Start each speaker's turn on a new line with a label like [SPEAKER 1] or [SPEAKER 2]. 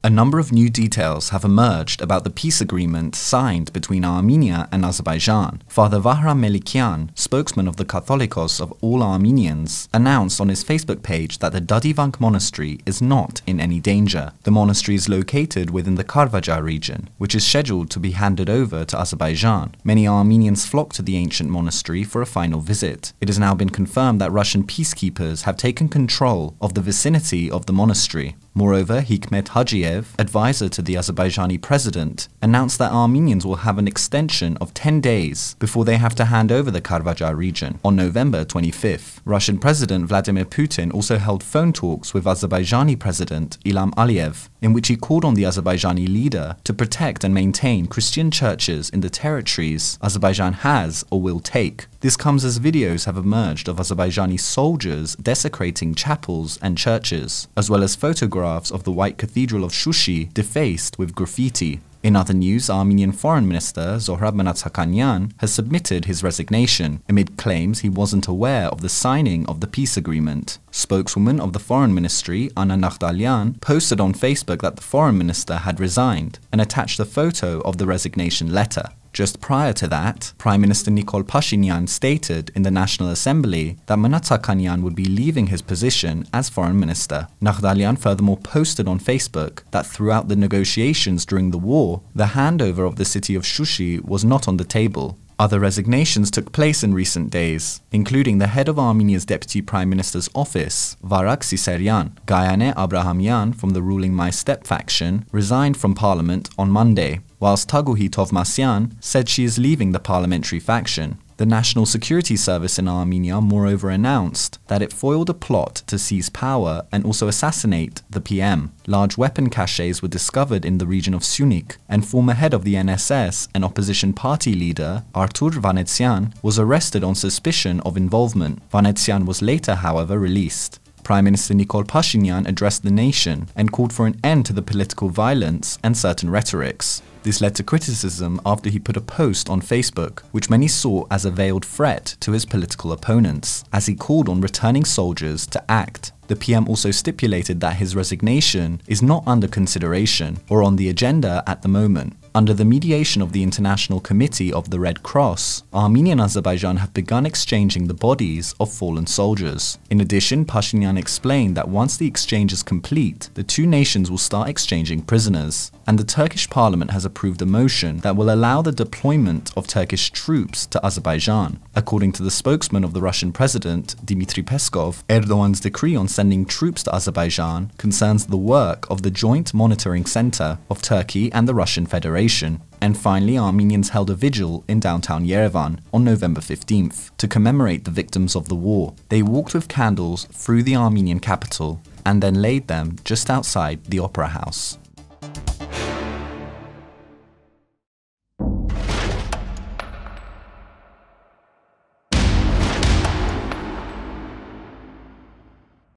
[SPEAKER 1] A number of new details have emerged about the peace agreement signed between Armenia and Azerbaijan. Father Vahram Melikyan, spokesman of the Catholicos of all Armenians, announced on his Facebook page that the Dadivank monastery is not in any danger. The monastery is located within the Karabakh region, which is scheduled to be handed over to Azerbaijan. Many Armenians flocked to the ancient monastery for a final visit. It has now been confirmed that Russian peacekeepers have taken control of the vicinity of the monastery. Moreover, Hikmet Hajiev, advisor to the Azerbaijani president, announced that Armenians will have an extension of 10 days before they have to hand over the Karabakh region on November 25th. Russian President Vladimir Putin also held phone talks with Azerbaijani President Ilham Aliyev, in which he called on the Azerbaijani leader to protect and maintain Christian churches in the territories Azerbaijan has or will take. This comes as videos have emerged of Azerbaijani soldiers desecrating chapels and churches, as well as photographs of the White Cathedral of Shushi defaced with graffiti. In other news, Armenian Foreign Minister Zohrab Mnatsakanyan has submitted his resignation amid claims he wasn't aware of the signing of the peace agreement. Spokeswoman of the Foreign Ministry, Anna Nakhdalyan, posted on Facebook that the Foreign Minister had resigned and attached a photo of the resignation letter. Just prior to that, Prime Minister Nikol Pashinyans stated in the National Assembly that Mnatsakanyan would be leaving his position as Foreign Minister. Nakhdalyan furthermore posted on Facebook that throughout the negotiations during the war, the handover of the city of Shushi was not on the table. Other resignations took place in recent days, including the head of Armenia's Deputy Prime Minister's office, Varak Sisaryan. Gayane Abrahamyan from the ruling My Step faction resigned from parliament on Monday, whilst Taguhi Tovmasyan said she is leaving the parliamentary faction. The National Security Service in Armenia moreover announced that it foiled a plot to seize power and also assassinate the PM. Large weapon caches were discovered in the region of Syunik, and former head of the NSS and opposition party leader Artur Vanetsyan was arrested on suspicion of involvement. Vanetsyan was later, however, released. Prime Minister Nikol Pashinyan addressed the nation and called for an end to the political violence and certain rhetorics. This led to criticism after he put a post on Facebook, which many saw as a veiled threat to his political opponents, as he called on returning soldiers to act. The PM also stipulated that his resignation is not under consideration or on the agenda at the moment. Under the mediation of the International Committee of the Red Cross, Armenia and Azerbaijan have begun exchanging the bodies of fallen soldiers. In addition, Pashinyan explained that once the exchange is complete, the two nations will start exchanging prisoners, and the Turkish parliament has approved a motion that will allow the deployment of Turkish troops to Azerbaijan. According to the spokesman of the Russian president, Dmitry Peskov, Erdogan's decree on sending troops to Azerbaijan concerns the work of the Joint Monitoring Center of Turkey and the Russian Federation. And finally, Armenians held a vigil in downtown Yerevan on November 15th to commemorate the victims of the war. They walked with candles through the Armenian capital and then laid them just outside the Opera House.